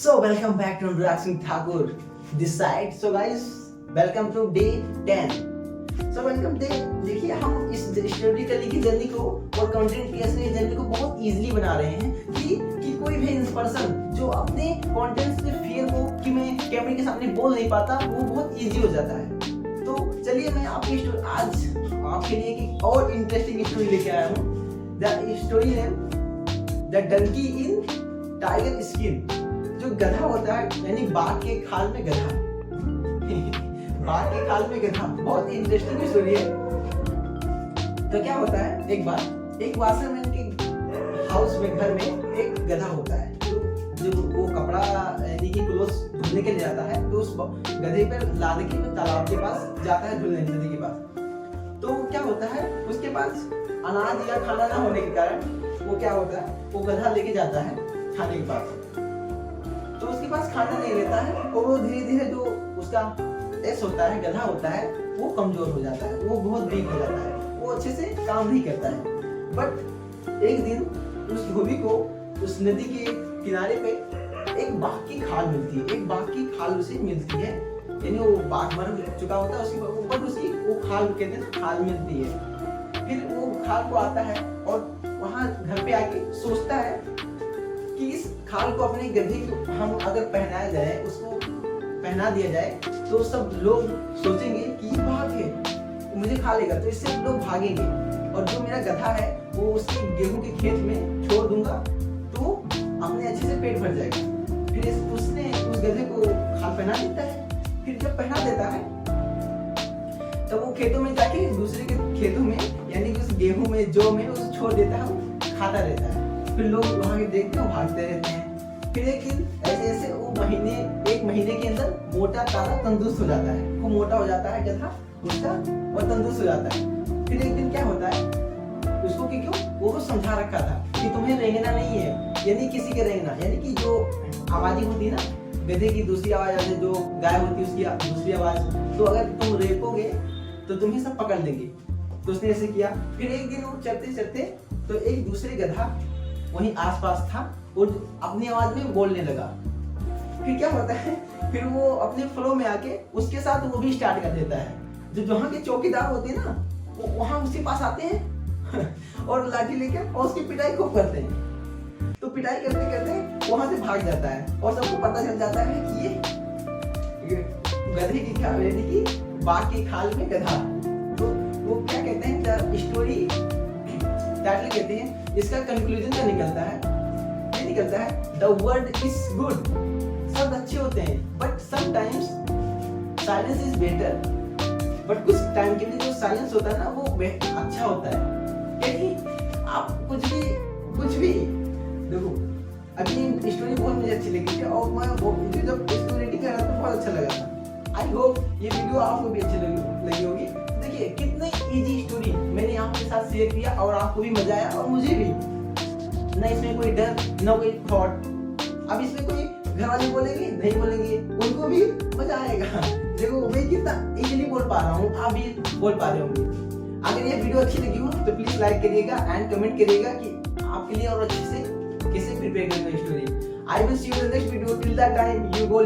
So welcome back to Anurag Singh Thakur this side. So guys, welcome to day 10. So welcome day. देखिए हम इस story telling की journey को और content creation की journey को बहुत इजीली बना रहे हैं कि कोई भी पर्सन जो अपने कंटेंट से फियर को कि मैं कैमरे के सामने बोल नहीं पाता वो बहुत इजी हो जाता है। तो चलिए मैं आपकी स्टोरी आज आपके लिए एक और इंटरेस्टिंग स्टोरी लेके आया हूँ। The story name the donkey in tiger skin. जो गधा होता है यानी बाघ के खाल में गधा बाघ के खाल में गधा, बहुत इंटरेस्टिंग स्टोरी है। तो क्या होता है, एक बार एक वाशरमैन के हाउस में घर में एक गधा होता है जो वो कपड़ा यानी कि क्लोथ्स धुलने के लिए जाता है। तो उस गधे पर लाद के तालाब के पास जाता है, धुलने नदी के पास। तो क्या होता है, उसके पास अनाज या खाना ना होने के कारण वो क्या होता है, वो गधा लेके जाता है खाने के पास। तो उसके पास खाना नहीं रहता है और वो धीरे धीरे जो उसका एस होता है, गधा होता है, वो कमजोर हो जाता है, वो बहुत वीक हो जाता है, वो अच्छे से काम नहीं करता है। बट एक दिन उस धोबी को उस नदी के किनारे पे एक बाघ की खाल मिलती है। एक बाघ की खाल उसे मिलती है, यानी वो बाघ मर चुका होता है, उसके ऊपर उसकी वो खाल कहते हैं ना, खाल मिलती है। फिर वो खाल को आता है और वहां घर पे आके सोचता है कि इस खाल को अपने गधे को हम अगर पहनाया जाए, उसको पहना दिया जाए, तो सब लोग सोचेंगे कि ये बाघ है, मुझे खा लेगा, तो इससे लोग भागेंगे। और जो मेरा गधा है वो उसके गेहूं के खेत में छोड़ दूंगा तो अपने अच्छे से पेट भर जाएगा। फिर उसने उस गधे को खाल पहना देता है। फिर जब पहना देता है तो वो खेतों में जाके दूसरे के खेतों में यानी कि उस गेहूं में जौ में उसे छोड़ देता है, वो खाता रहता है। फिर लोग वहां के देखते हैं, भागते रहते हैं। फिर एक दिन ऐसे ऐसे वो एक महीने के अंदर मोटा ताजा तंदुरुस्त हो जाता है, वो मोटा हो जाता है गधा उसका और तंदुरुस्त हो जाता है। फिर एक दिन क्या होता है, उसको कि क्यों वो समझा रखा था कि तुम्हें रेंगना नहीं है, यानी किसी के रेंगना, यानी कि जो आवाज़ें होती है ना, गधे की दूसरी आवाज आती है, जो गाय होती है उसकी दूसरी आवाज, तो अगर तुम रेपोगे तो तुम्हें सब पकड़ लेंगे। तो उसने ऐसे किया। फिर एक दिन वो चलते चलते तो एक दूसरे गधा वहीं आसपास था और अपनी आवाज में बोलने लगा। फिर क्या होता है, फिर वो अपने फ्लो में आके उसके साथ वो भी स्टार्ट कर देता है। जो जहाँ के चौकीदार होते हैं ना, वो वहां उसके पास आते हैं और लाठी लेके और उसकी पिटाई खूब करते हैं। तो पिटाई करते करते वहां से भाग जाता है और सबको पता चल जाता है कि ये गधे की खाल यानी कि बाघ की खाल में गधा। तो वो क्या कहते हैं, स्टोरी टाइटल कहते हैं, इसका कंक्लूजन क्या निकलता है, ये निकलता है द वर्ल्ड इज गुड, सब अच्छे होते हैं, but sometimes silence is better. But कुछ टाइम के लिए जो साइलेंस होता है ना, वो अच्छा होता है। यानी आप कुछ भी देखो, अभी स्टोरी बहुत मुझे अच्छी लगी थी और मैं मुझे जब स्टोरी रेटिंग कर रहा था बहुत अच्छा लगा था। आई होप ये वीडियो आपको भी अच्छी लगी होगी। देखिए कितनी इजी स्टोरी मैंने आपके साथ शेयर किया और आपको भी मजा आया और मुझे भी। ना इसमें कोई डर, ना कोई थॉट। अब इसमें कोई घर वाले बोलेंगे नहीं बोलेंगे, उनको भी मजा आएगा। देखो मैं कितना इजीली बोल पा रहा हूँ, आप भी बोल पा रहे होंगे। अगर ये वीडियो अच्छी लगी हो तो प्लीज लाइक करिएगा एंड कमेंट करिएगा कि आपके लिए और अच्छे से कैसे प्रिपेयर करना है story. I will see you in the next video. Till that time you go